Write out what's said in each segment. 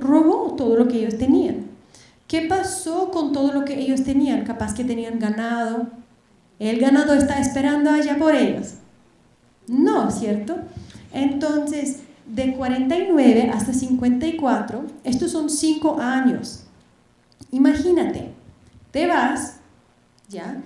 robó todo lo que ellos tenían. ¿Qué pasó con todo lo que ellos tenían? Capaz que tenían ganado. ¿El ganado está esperando allá por ellos? No, ¿cierto? Entonces, de 49 hasta 54, estos son 5 años. Imagínate, te vas, ¿ya?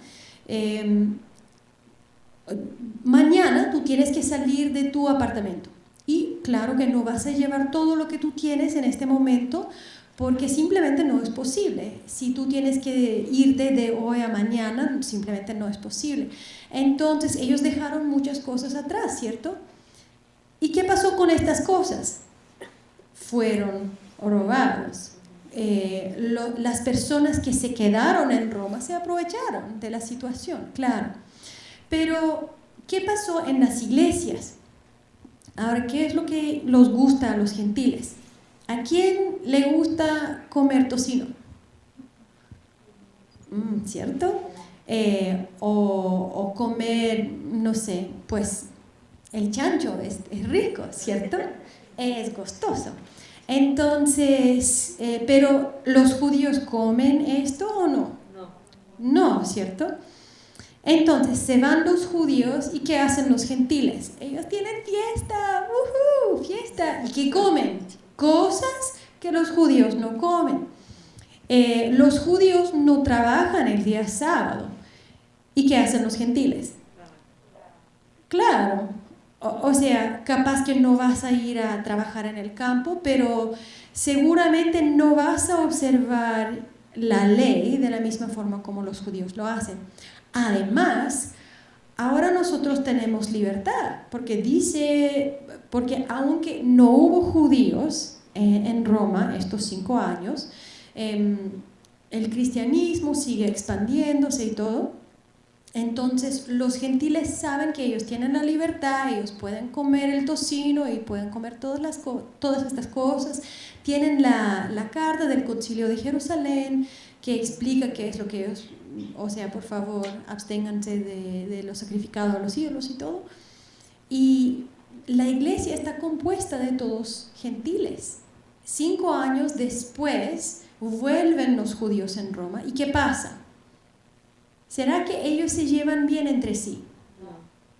Mañana tú tienes que salir de tu apartamento. Y claro que no vas a llevar todo lo que tú tienes en este momento, porque simplemente no es posible. Si tú tienes que irte de hoy a mañana, simplemente no es posible. Entonces ellos dejaron muchas cosas atrás, ¿cierto? ¿Y qué pasó con estas cosas? Fueron robados. Las personas que se quedaron en Roma se aprovecharon de la situación, claro. Pero, ¿qué pasó en las iglesias? Ahora, ¿qué es lo que les gusta a los gentiles? ¿A quién le gusta comer tocino? ¿Cierto? O comer, no sé, pues el chancho es rico, ¿cierto? Es costoso. Entonces, pero ¿los judíos comen esto o no? No, ¿cierto? Entonces se van los judíos y ¿qué hacen los gentiles? Ellos tienen fiesta, fiesta. ¿Y qué comen? Cosas que los judíos no comen. Los judíos no trabajan el día sábado. ¿Y qué hacen los gentiles? Claro, o sea, capaz que no vas a ir a trabajar en el campo, pero seguramente no vas a observar la ley de la misma forma como los judíos lo hacen. Además, ahora nosotros tenemos libertad, porque aunque no hubo judíos en Roma estos 5 años, el cristianismo sigue expandiéndose y todo. Entonces los gentiles saben que ellos tienen la libertad, ellos pueden comer el tocino y pueden comer todas estas cosas. Tienen la carta del Concilio de Jerusalén que explica qué es lo que ellos, o sea, por favor, absténganse de lo sacrificado a los ídolos y todo. Y la iglesia está compuesta de todos gentiles. 5 años después vuelven los judíos en Roma. ¿Y qué pasa? ¿Será que ellos se llevan bien entre sí?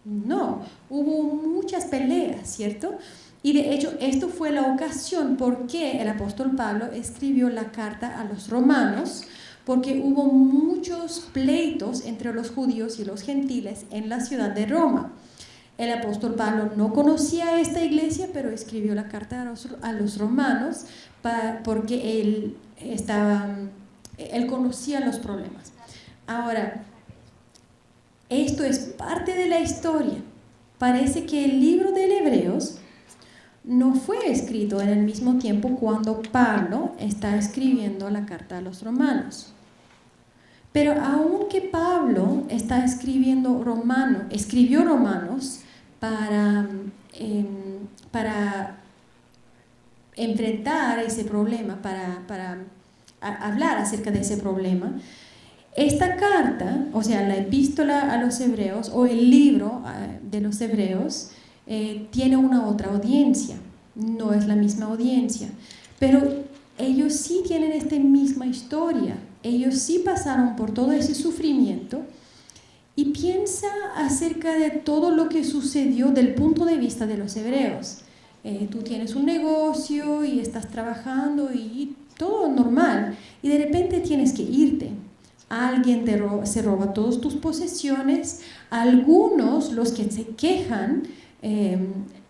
No, hubo muchas peleas, ¿cierto? Y de hecho, esto fue la ocasión por qué el apóstol Pablo escribió la carta a los romanos, porque hubo muchos pleitos entre los judíos y los gentiles en la ciudad de Roma. El apóstol Pablo no conocía esta iglesia, pero escribió la carta a los romanos porque él conocía los problemas. Ahora, esto es parte de la historia. Parece que el libro de Hebreos no fue escrito en el mismo tiempo cuando Pablo está escribiendo la carta a los romanos. Pero aunque Pablo está escribió Romanos para enfrentar ese problema, para hablar acerca de ese problema, esta carta, o sea, la epístola a los hebreos o el libro de los hebreos, tiene una otra audiencia, no es la misma audiencia, pero ellos sí tienen esta misma historia, ellos sí pasaron por todo ese sufrimiento. Y piensa acerca de todo lo que sucedió del punto de vista de los hebreos. Tú tienes un negocio y estás trabajando y todo normal, y de repente tienes que irte. Alguien se roba todas tus posesiones. Algunos, los que se quejan,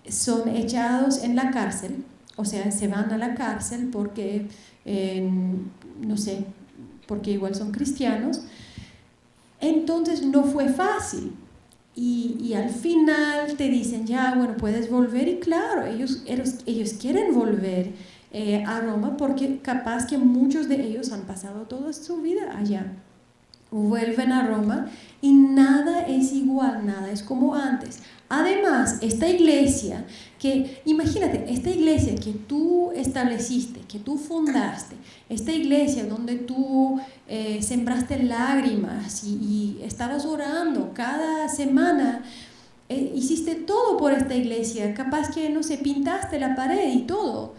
son echados en la cárcel, o sea, se van a la cárcel porque, no sé, porque igual son cristianos. Entonces no fue fácil. Y al final te dicen, ya, bueno, puedes volver. Y claro, ellos quieren volver a Roma porque capaz que muchos de ellos han pasado toda su vida allá. Vuelven a Roma y nada es igual, nada es como antes. Además, esta iglesia imagínate, esta iglesia que tú estableciste, que tú fundaste, esta iglesia donde tú sembraste lágrimas y estabas orando cada semana, hiciste todo por esta iglesia, capaz que, no sé, pintaste la pared y todo.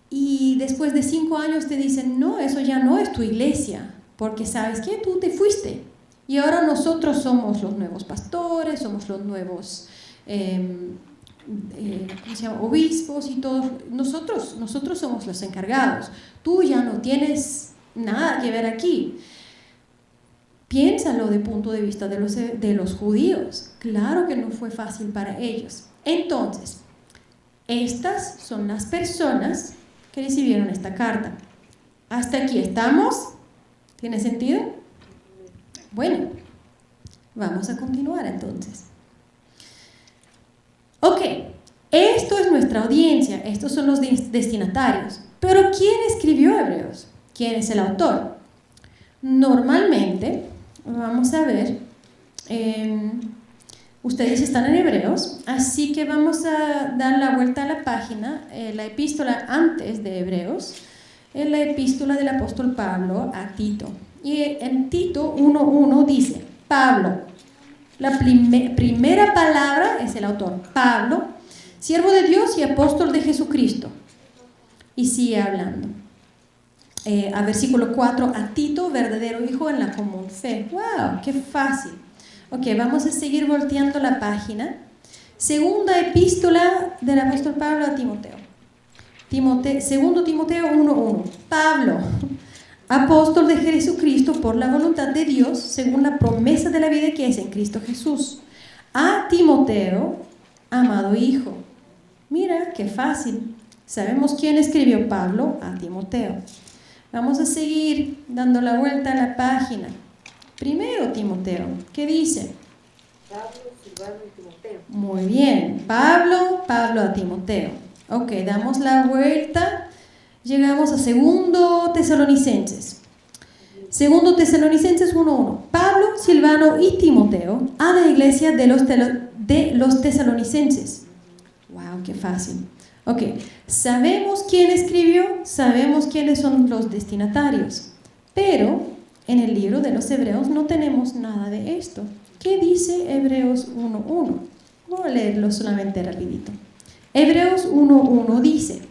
y después de 5 años te dicen, no, eso ya no es tu iglesia, porque sabes que tú te fuiste. Y ahora nosotros somos los nuevos pastores, somos los nuevos ¿cómo se llama? Obispos y todos. Nosotros somos los encargados. Tú ya no tienes nada que ver aquí. Piénsalo de punto de vista de los judíos. Claro que no fue fácil para ellos. Entonces, estas son las personas que recibieron esta carta. ¿Hasta aquí estamos? ¿Tiene sentido? Bueno, vamos a continuar entonces. Ok, esto es nuestra audiencia, estos son los destinatarios. Pero ¿quién escribió Hebreos? ¿Quién es el autor? Normalmente, vamos a ver, ustedes están en Hebreos, así que vamos a dar la vuelta a la página, la epístola antes de Hebreos, es la epístola del apóstol Pablo a Tito. Y en Tito 1:1 dice, Pablo, la primera palabra es el autor, Pablo, siervo de Dios y apóstol de Jesucristo. Y sigue hablando. A versículo 4, a Tito, verdadero hijo en la común fe. ¡Wow! ¡Qué fácil! Ok, vamos a seguir volteando la página. Segunda epístola del apóstol Pablo a Timoteo. Segundo Timoteo 1:1. Pablo, apóstol de Jesucristo por la voluntad de Dios, según la promesa de la vida que es en Cristo Jesús. A Timoteo, amado hijo. Mira, qué fácil. Sabemos quién escribió Pablo a Timoteo. Vamos a seguir dando la vuelta a la página. Primero Timoteo, ¿qué dice? Pablo, Silvano y Timoteo. Muy bien, Pablo a Timoteo. Ok, damos la vuelta. Llegamos a Segundo Tesalonicenses. Segundo Tesalonicenses 1:1. Pablo, Silvano y Timoteo a la iglesia de los tesalonicenses. Wow, qué fácil. Ok, sabemos quién escribió, sabemos quiénes son los destinatarios, pero en el libro de los Hebreos no tenemos nada de esto. ¿Qué dice Hebreos 1:1? Voy a leerlo solamente rapidito. Hebreos 1:1 dice,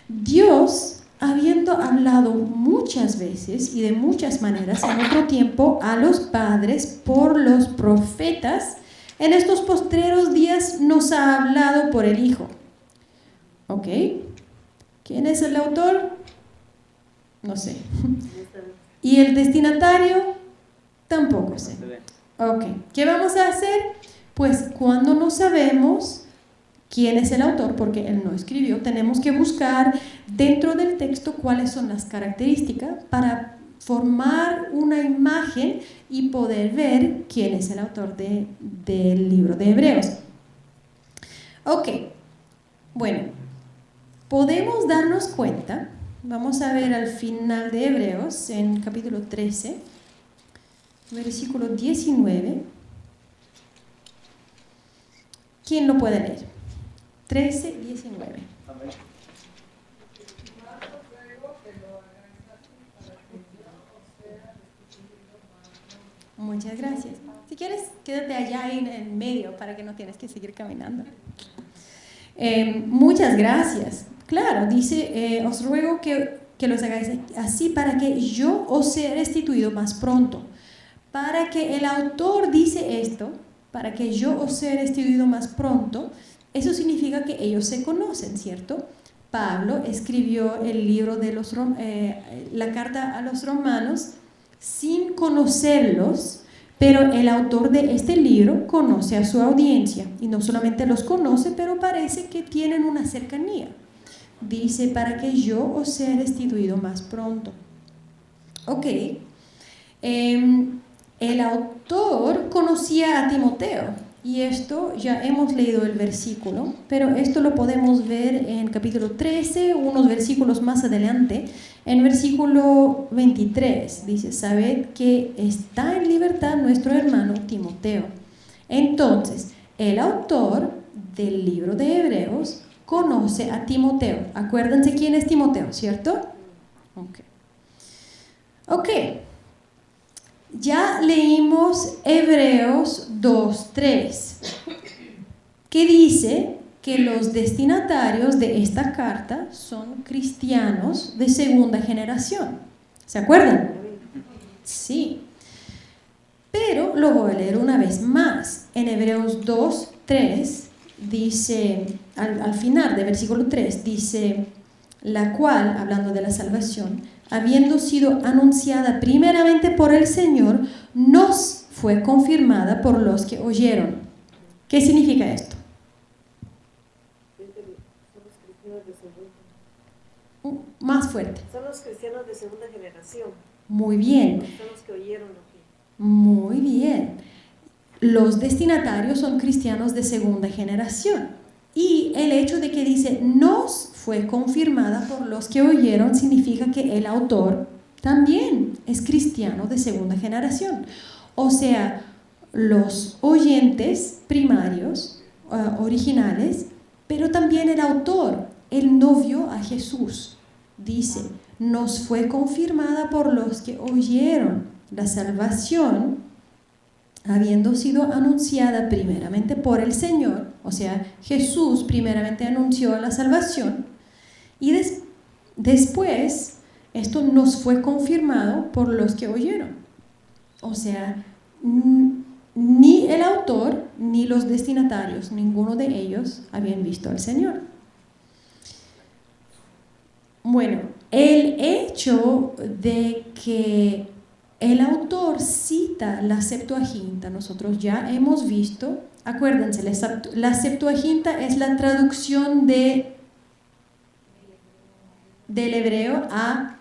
Dios, habiendo hablado muchas veces y de muchas maneras en otro tiempo a los padres por los profetas, en estos postreros días nos ha hablado por el Hijo. ¿Ok? ¿Quién es el autor? No sé. ¿Y el destinatario? Tampoco sé. Ok. ¿Qué vamos a hacer? Pues cuando no sabemos quién es el autor, porque él no escribió, tenemos que buscar dentro del texto cuáles son las características para formar una imagen y poder ver quién es el autor del libro de Hebreos. Ok. Bueno. Podemos darnos cuenta, vamos a ver al final de Hebreos, en capítulo 13, versículo 19. ¿Quién lo puede leer? 13, 19. Muchas gracias. Si quieres, quédate allá en el medio para que no tienes que seguir caminando. Muchas gracias. Claro, dice, os ruego que los hagáis así para que yo os sea restituido más pronto. Para que el autor dice esto, para que yo os sea restituido más pronto, eso significa que ellos se conocen, ¿cierto? Pablo escribió el libro de la carta a los romanos sin conocerlos, pero el autor de este libro conoce a su audiencia y no solamente los conoce, pero parece que tienen una cercanía. Dice, para que yo os sea restituido más pronto. Ok. El autor conocía a Timoteo y esto ya hemos leído el versículo, pero esto lo podemos ver en capítulo 13, unos versículos más adelante. En versículo 23 dice, sabed que está en libertad nuestro hermano Timoteo. Entonces, el autor del libro de Hebreos conoce a Timoteo. Acuérdense quién es Timoteo, ¿cierto? Ok. Ya leímos Hebreos 2:3, que dice que los destinatarios de esta carta son cristianos de segunda generación. ¿Se acuerdan? Sí. Pero lo voy a leer una vez más. En Hebreos 2:3 dice, al final del versículo 3, dice, la cual, hablando de la salvación, habiendo sido anunciada primeramente por el Señor, nos fue confirmada por los que oyeron. ¿Qué significa esto? Son los cristianos de segunda. Más fuerte. Son los cristianos de segunda generación. Muy bien. Son los que oyeron aquí. Muy bien. Los destinatarios son cristianos de segunda generación. Y el hecho de que dice nos fue confirmada por los que oyeron significa que el autor también es cristiano de segunda generación. O sea, los oyentes primarios, originales, pero también el autor, él no vio a Jesús. Dice, nos fue confirmada por los que oyeron la salvación, habiendo sido anunciada primeramente por el Señor, o sea, Jesús primeramente anunció la salvación, y después esto nos fue confirmado por los que oyeron. O sea, ni el autor ni los destinatarios, ninguno de ellos habían visto al Señor. Bueno, el hecho de que el autor cita la Septuaginta, nosotros ya hemos visto, acuérdense, la Septuaginta es la traducción del hebreo a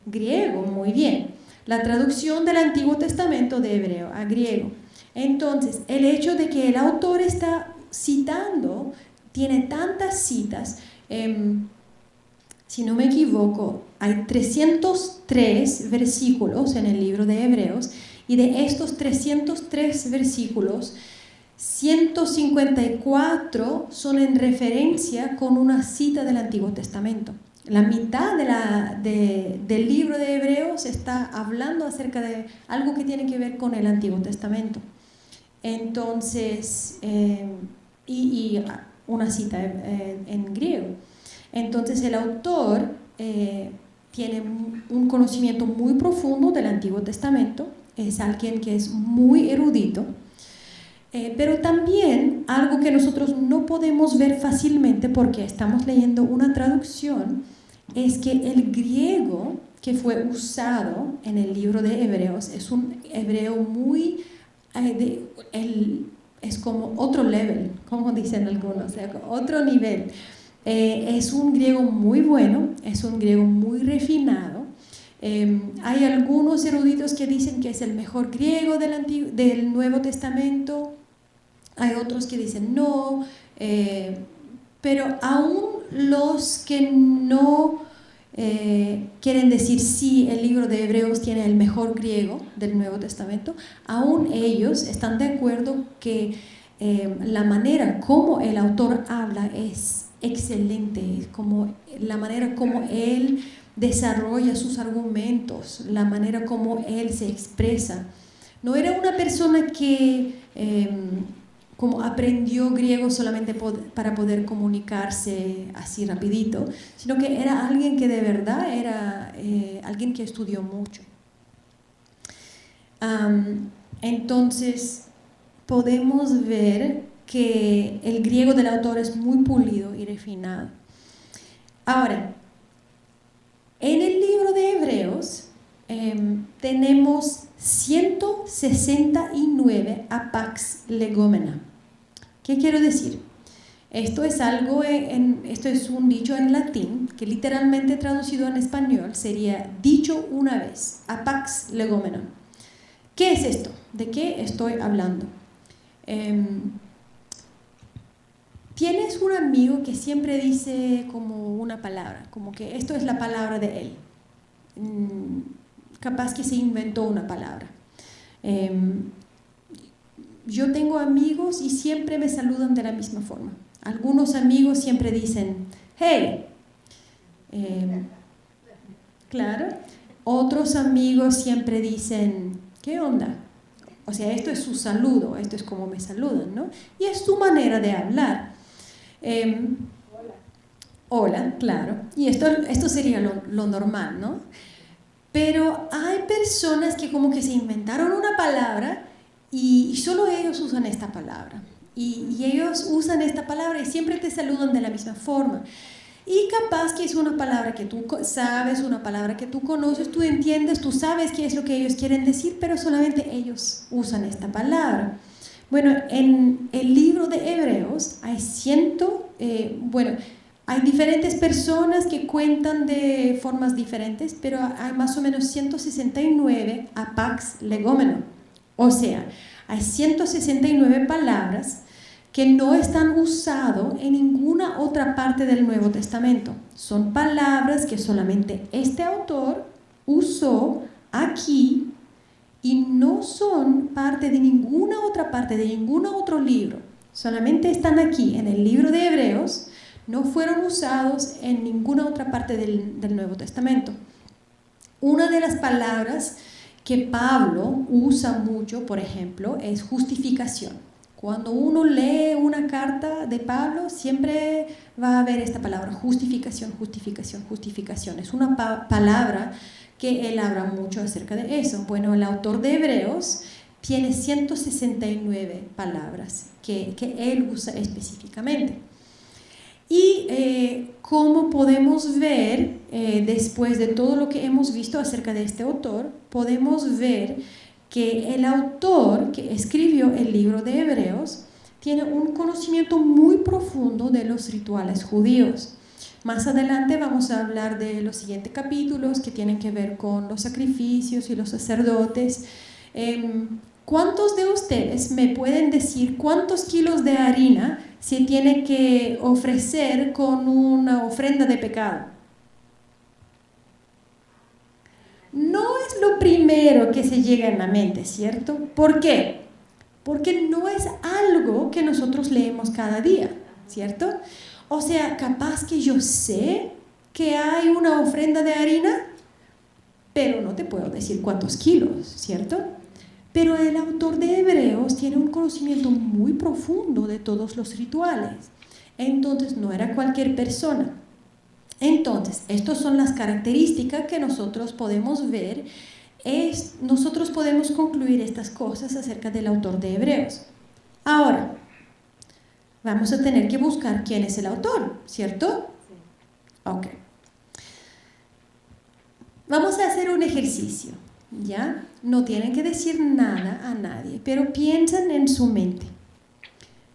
griego, muy bien, la traducción del Antiguo Testamento de hebreo a griego. Entonces, el hecho de que el autor está citando, tiene tantas citas, si no me equivoco, hay 303 versículos en el libro de Hebreos, y de estos 303 versículos, 154 son en referencia con una cita del Antiguo Testamento. La mitad del libro de Hebreos está hablando acerca de algo que tiene que ver con el Antiguo Testamento. Entonces, y una cita en griego. Entonces el autor tiene un conocimiento muy profundo del Antiguo Testamento, es alguien que es muy erudito, pero también algo que nosotros no podemos ver fácilmente porque estamos leyendo una traducción, es que el griego que fue usado en el libro de Hebreos es un hebreo muy, es como otro level, como dicen algunos, o sea, otro nivel. Es un griego muy bueno, es un griego muy refinado. Hay algunos eruditos que dicen que es el mejor griego del Nuevo Testamento, hay otros que dicen no, pero aún los que no quieren decir sí, el libro de Hebreos tiene el mejor griego del Nuevo Testamento, aún ellos están de acuerdo que la manera como el autor habla es excelente, como la manera como él desarrolla sus argumentos, la manera como él se expresa. No era una persona que como aprendió griego solamente para poder comunicarse así rapidito, sino que era alguien que de verdad era alguien que estudió mucho. Entonces podemos ver que el griego del autor es muy pulido y refinado. Ahora, en el libro de Hebreos tenemos 169 apax legomena. ¿Qué quiero decir? Esto es un dicho en latín que literalmente traducido en español sería dicho una vez, apax legomena. ¿Qué es esto? ¿De qué estoy hablando? Tienes un amigo que siempre dice como una palabra, como que esto es la palabra de él. Capaz que se inventó una palabra. Yo tengo amigos y siempre me saludan de la misma forma. Algunos amigos siempre dicen, hey. Claro. Otros amigos siempre dicen, ¿qué onda? O sea, esto es su saludo, esto es como me saludan, ¿no? Y es su manera de hablar. Hola, claro. Y esto sería lo normal, ¿no? Pero hay personas que como que se inventaron una palabra y solo ellos usan esta palabra. Y ellos usan esta palabra y siempre te saludan de la misma forma. Y capaz que es una palabra que tú sabes, una palabra que tú conoces, tú entiendes, tú sabes qué es lo que ellos quieren decir, pero solamente ellos usan esta palabra. Bueno, en el libro de Hebreos hay hay diferentes personas que cuentan de formas diferentes, pero hay más o menos 169 apax legómeno. O sea, hay 169 palabras que no están usadas en ninguna otra parte del Nuevo Testamento. Son palabras que solamente este autor usó aquí y no son parte de ninguna otra parte, de ningún otro libro. Solamente están aquí en el libro de Hebreos, no fueron usados en ninguna otra parte del Nuevo Testamento. Una de las palabras que Pablo usa mucho, por ejemplo, es justificación. Cuando uno lee una carta de Pablo, siempre va a haber esta palabra, justificación, justificación, justificación. Es una palabra que él habla mucho acerca de eso. Bueno, el autor de Hebreos tiene 169 palabras que él usa específicamente. Y como podemos ver, después de todo lo que hemos visto acerca de este autor, podemos ver que el autor que escribió el libro de Hebreos tiene un conocimiento muy profundo de los rituales judíos. Más adelante vamos a hablar de los siguientes capítulos que tienen que ver con los sacrificios y los sacerdotes. ¿Cuántos de ustedes me pueden decir cuántos kilos de harina se tiene que ofrecer con una ofrenda de pecado? No es lo primero que se llega en la mente, ¿cierto? ¿Por qué? Porque no es algo que nosotros leemos cada día, ¿cierto? O sea, capaz que yo sé que hay una ofrenda de harina, pero no te puedo decir cuántos kilos, ¿cierto? Pero el autor de Hebreos tiene un conocimiento muy profundo de todos los rituales. Entonces, no era cualquier persona. Entonces, estas son las características que nosotros podemos ver. Nosotros podemos concluir estas cosas acerca del autor de Hebreos. Ahora, vamos a tener que buscar quién es el autor, ¿cierto? Ok. Vamos a hacer un ejercicio, ¿ya? No tienen que decir nada a nadie, pero piensen en su mente.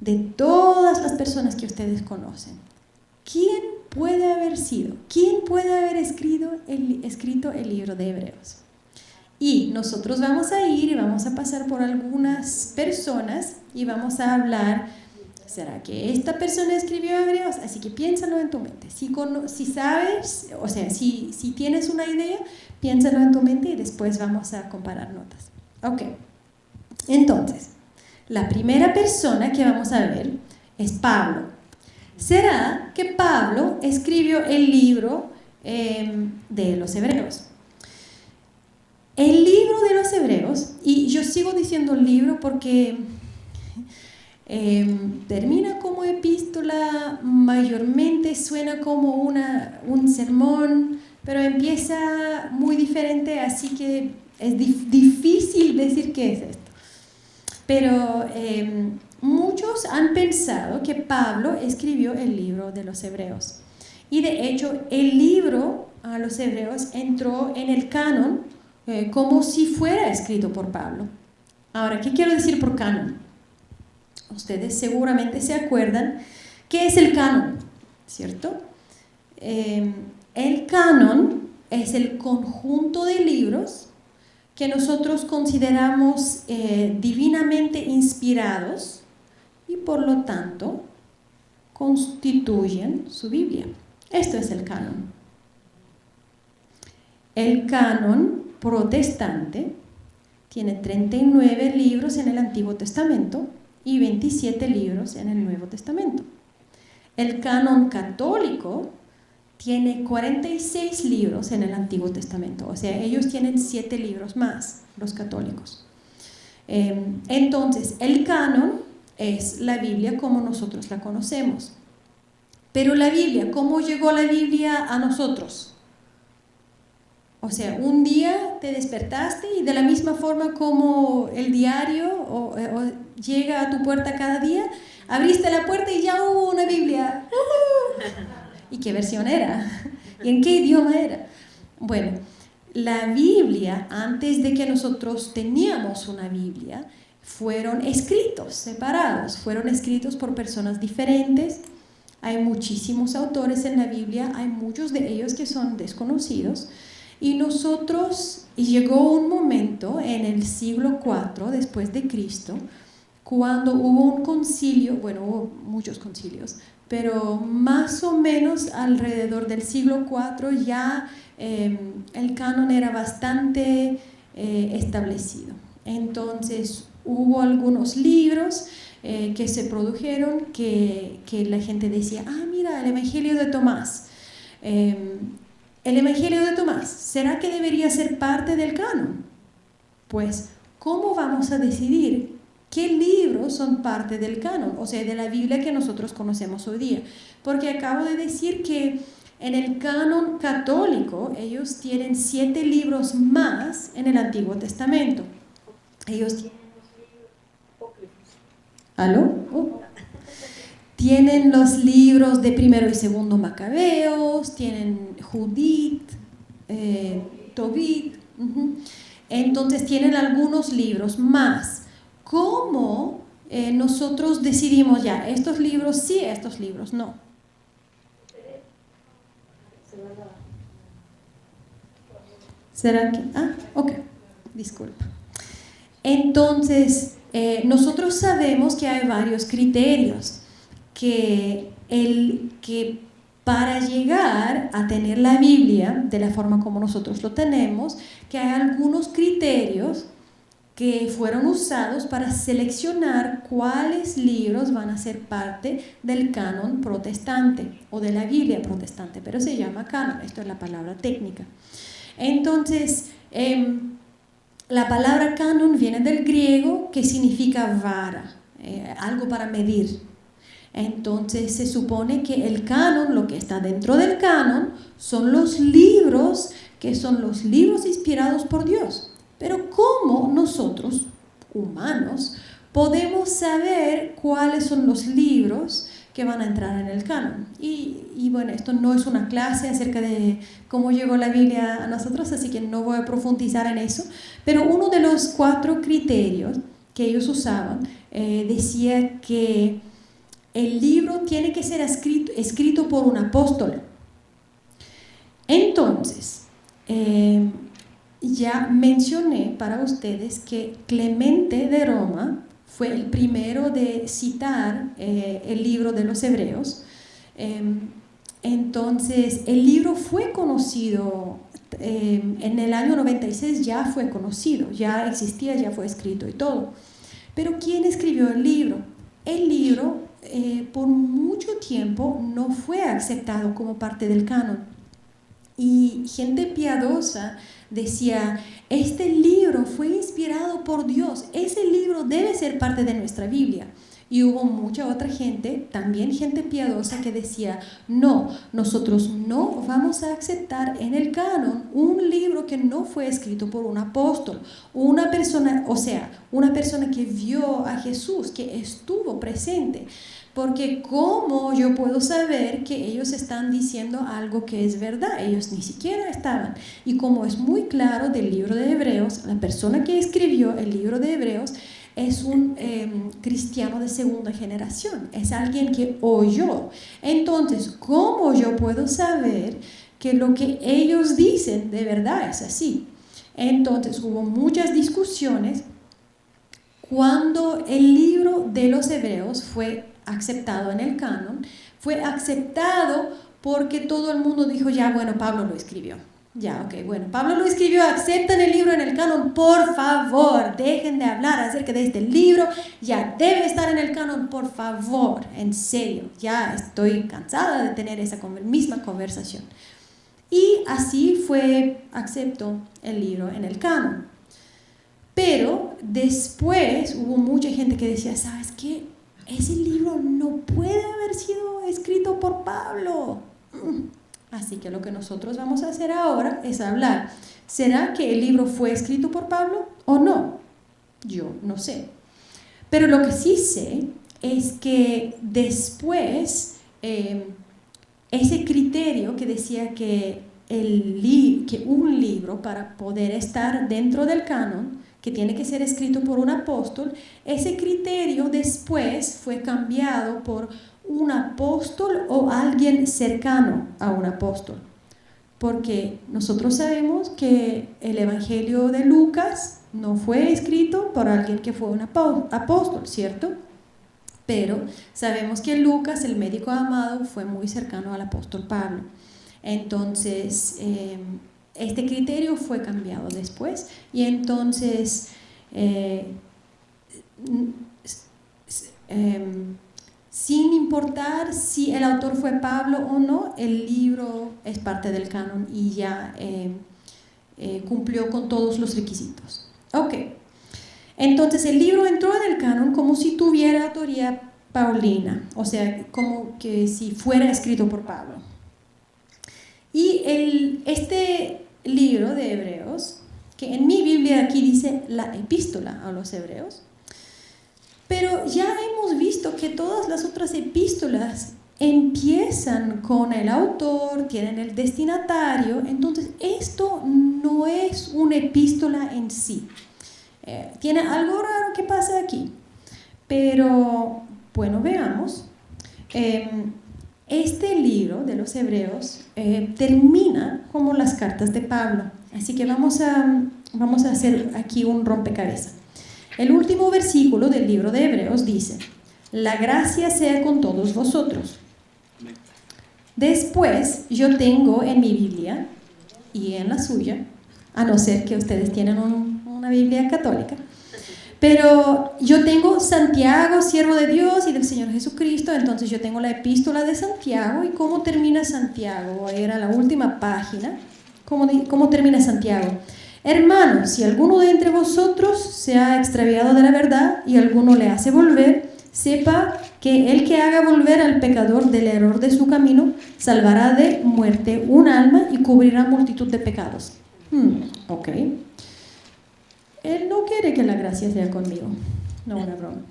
De todas las personas que ustedes conocen, ¿quién puede haber sido? ¿Quién puede haber escrito el libro de Hebreos? Y nosotros vamos a ir y vamos a pasar por algunas personas y vamos a hablar, ¿será que esta persona escribió Hebreos? Así que piénsalo en tu mente. Si sabes, o sea, si tienes una idea, piénsalo en tu mente y después vamos a comparar notas. Ok, entonces, la primera persona que vamos a ver es Pablo. ¿Será que Pablo escribió el libro de los Hebreos? El libro de los Hebreos, y yo sigo diciendo libro porque termina como epístola, mayormente suena como un sermón, pero empieza muy diferente, así que es difícil decir qué es esto. Pero muchos han pensado que Pablo escribió el libro de los Hebreos. Y de hecho, el libro a los Hebreos entró en el canon como si fuera escrito por Pablo. Ahora, ¿qué quiero decir por canon? Ustedes seguramente se acuerdan qué es el canon, ¿cierto? El canon es el conjunto de libros que nosotros consideramos divinamente inspirados y por lo tanto constituyen su Biblia. Esto es el canon. El canon protestante tiene 39 libros en el Antiguo Testamento y 27 libros en el Nuevo Testamento. El canon católico tiene 46 libros en el Antiguo Testamento, o sea, ellos tienen 7 libros más, los católicos. Entonces, el canon es la Biblia como nosotros la conocemos. Pero la Biblia, ¿cómo llegó la Biblia a nosotros? O sea, un día te despertaste y de la misma forma como el diario o llega a tu puerta cada día, abriste la puerta y ya hubo una Biblia. ¿Y qué versión era? ¿Y en qué idioma era? Bueno, la Biblia, antes de que nosotros teníamos una Biblia, fueron escritos separados, fueron escritos por personas diferentes. Hay muchísimos autores en la Biblia, hay muchos de ellos que son desconocidos. Y llegó un momento en el siglo IV después de Cristo, cuando hubo un concilio, bueno, hubo muchos concilios, pero más o menos alrededor del siglo IV ya el canon era bastante establecido. Entonces hubo algunos libros que se produjeron que la gente decía, mira, el Evangelio de Tomás. El Evangelio de Tomás, ¿será que debería ser parte del canon? Pues, ¿cómo vamos a decidir qué libros son parte del canon? O sea, de la Biblia que nosotros conocemos hoy día. Porque acabo de decir que en el canon católico ellos tienen 7 libros más en el Antiguo Testamento. Ellos tienen ¿aló? Tienen los libros de Primero y Segundo Macabeos, tienen Judith, Tobit, entonces tienen algunos libros más. ¿Cómo nosotros decidimos ya, estos libros sí, estos libros no? ¿Será que? Ok, disculpa. Entonces, nosotros sabemos que hay varios criterios. Que para llegar a tener la Biblia de la forma como nosotros lo tenemos, que hay algunos criterios que fueron usados para seleccionar cuáles libros van a ser parte del canon protestante o de la Biblia protestante, pero se llama canon, esto es la palabra técnica. Entonces, la palabra canon viene del griego que significa vara, algo para medir. Entonces se supone que el canon, lo que está dentro del canon, son los libros que son los libros inspirados por Dios. Pero ¿cómo nosotros, humanos, podemos saber cuáles son los libros que van a entrar en el canon? Y bueno, esto no es una clase acerca de cómo llegó la Biblia a nosotros, así que no voy a profundizar en eso. Pero uno de los 4 criterios que ellos usaban decía que el libro tiene que ser escrito por un apóstol. Entonces, ya mencioné para ustedes que Clemente de Roma fue el primero de citar el libro de los Hebreos. Entonces, el libro fue conocido, en el año 96 ya fue conocido, ya existía, ya fue escrito y todo. Pero ¿quién escribió el libro? El libro por mucho tiempo no fue aceptado como parte del canon. Y gente piadosa decía, este libro fue inspirado por Dios, ese libro debe ser parte de nuestra Biblia. Y hubo mucha otra gente, también gente piadosa, que decía, no, nosotros no vamos a aceptar en el canon un libro que no fue escrito por un apóstol, una persona, o sea, una persona que vio a Jesús, que estuvo presente. Porque ¿cómo yo puedo saber que ellos están diciendo algo que es verdad? Ellos ni siquiera estaban. Y como es muy claro del libro de Hebreos, la persona que escribió el libro de Hebreos es un cristiano de segunda generación, es alguien que oyó. Entonces, ¿cómo yo puedo saber que lo que ellos dicen de verdad es así? Entonces, hubo muchas discusiones cuando el libro de los Hebreos fue aceptado en el canon. Fue aceptado porque todo el mundo dijo, ya, bueno, Pablo lo escribió. Ya, ok, bueno, Pablo lo escribió, aceptan el libro en el canon, por favor, dejen de hablar acerca de este libro, ya debe estar en el canon, por favor, en serio, ya estoy cansada de tener esa misma conversación. Y así fue, aceptó el libro en el canon. Pero después hubo mucha gente que decía, ¿sabes qué? ese libro no puede haber sido escrito por Pablo. Así que lo que nosotros vamos a hacer ahora es hablar. ¿Será que el libro fue escrito por Pablo o no? Yo no sé. Pero lo que sí sé es que después ese criterio que decía que un libro para poder estar dentro del canon, que tiene que ser escrito por un apóstol, ese criterio después fue cambiado por un apóstol o alguien cercano a un apóstol. Porque nosotros sabemos que el Evangelio de Lucas no fue escrito por alguien que fue un apóstol, ¿cierto? Pero sabemos que Lucas, el médico amado, fue muy cercano al apóstol Pablo. Entonces, este criterio fue cambiado después y entonces sin importar si el autor fue Pablo o no, el libro es parte del canon y ya cumplió con todos los requisitos. Ok, entonces el libro entró en el canon como si tuviera autoría paulina, o sea, como que si fuera escrito por Pablo. Y este libro de Hebreos, que en mi Biblia aquí dice la epístola a los Hebreos, pero ya hemos visto que todas las otras epístolas empiezan con el autor, tienen el destinatario, entonces esto no es una epístola en sí. Tiene algo raro que pasa aquí, pero bueno, veamos. Este libro de los Hebreos termina como las cartas de Pablo, así que vamos a hacer aquí un rompecabezas. El último versículo del libro de Hebreos dice: la gracia sea con todos vosotros. Después yo tengo en mi Biblia y en la suya, a no ser que ustedes tienen una Biblia católica, pero yo tengo Santiago, siervo de Dios y del Señor Jesucristo, entonces yo tengo la epístola de Santiago. ¿Y cómo termina Santiago? Era la última página. ¿Cómo termina Santiago? Hermanos, si alguno de entre vosotros se ha extraviado de la verdad y alguno le hace volver, sepa que el que haga volver al pecador del error de su camino, salvará de muerte un alma y cubrirá multitud de pecados. Ok. Él no quiere que la gracia sea conmigo. No, una broma.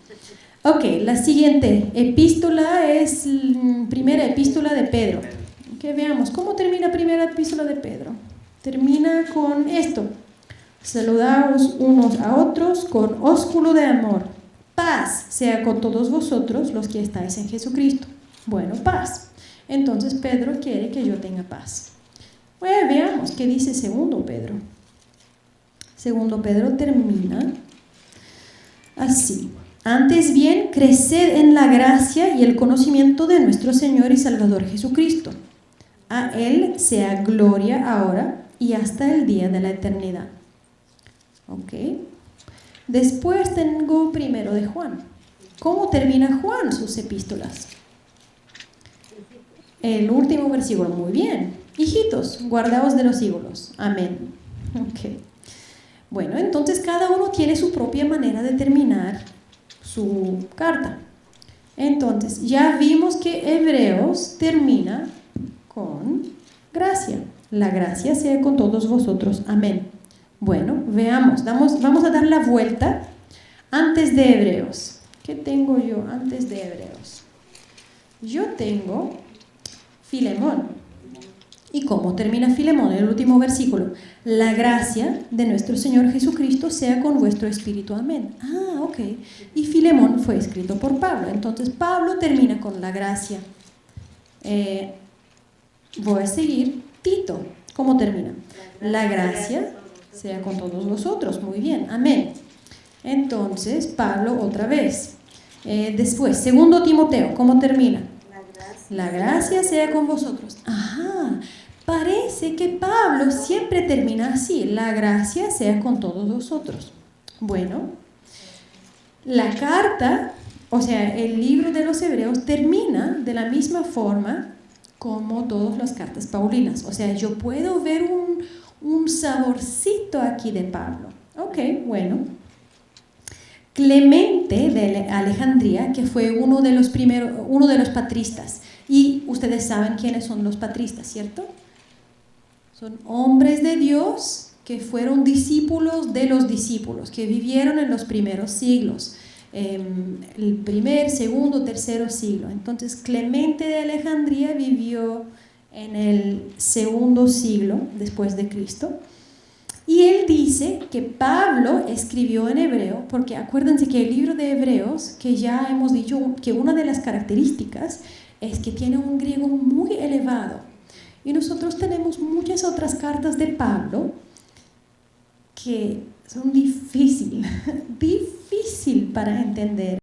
Ok, la siguiente epístola es primera epístola de Pedro. Que veamos, ¿cómo termina primera epístola de Pedro? Termina con esto: saludaos unos a otros con ósculo de amor. Paz sea con todos vosotros los que estáis en Jesucristo. Bueno, paz. Entonces Pedro quiere que yo tenga paz. Bueno, veamos qué dice segundo Pedro. Segundo Pedro termina así: antes bien, creced en la gracia y el conocimiento de nuestro Señor y Salvador Jesucristo. A Él sea gloria ahora y hasta el día de la eternidad. Ok. Después tengo primero de Juan. ¿Cómo termina Juan sus epístolas? El último versículo, muy bien. Hijitos, guardaos de los ídolos. Amén. Ok. Bueno, entonces cada uno tiene su propia manera de terminar su carta. Entonces, ya vimos que Hebreos termina con gracia. La gracia sea con todos vosotros. Amén. Bueno, veamos. Vamos a dar la vuelta antes de Hebreos. ¿Qué tengo yo antes de Hebreos? Yo tengo Filemón. ¿Y cómo termina Filemón? El último versículo: la gracia de nuestro Señor Jesucristo sea con vuestro espíritu. Amén. Ah, ok. Y Filemón fue escrito por Pablo. Entonces Pablo termina con la gracia. Voy a seguir. Tito, ¿cómo termina? La gracia sea con todos vosotros. Muy bien. Amén. Entonces Pablo otra vez. Después, segundo Timoteo, ¿cómo termina? La gracia sea con vosotros. Ajá. Parece que Pablo siempre termina así: la gracia sea con todos vosotros. Bueno, la carta, o sea, el libro de los Hebreos termina de la misma forma como todas las cartas paulinas. O sea, yo puedo ver un saborcito aquí de Pablo. Ok, bueno. Clemente de Alejandría, que fue uno de los patristas. Y ustedes saben quiénes son los patristas, ¿cierto? Son hombres de Dios que fueron discípulos de los discípulos, que vivieron en los primeros siglos, el primer, segundo, tercero siglo. Entonces, Clemente de Alejandría vivió en el segundo siglo después de Cristo. Y él dice que Pablo escribió en hebreo, porque acuérdense que el libro de Hebreos, que ya hemos dicho que una de las características es que tiene un griego muy elevado. Y nosotros tenemos muchas otras cartas de Pablo que son difícil para entender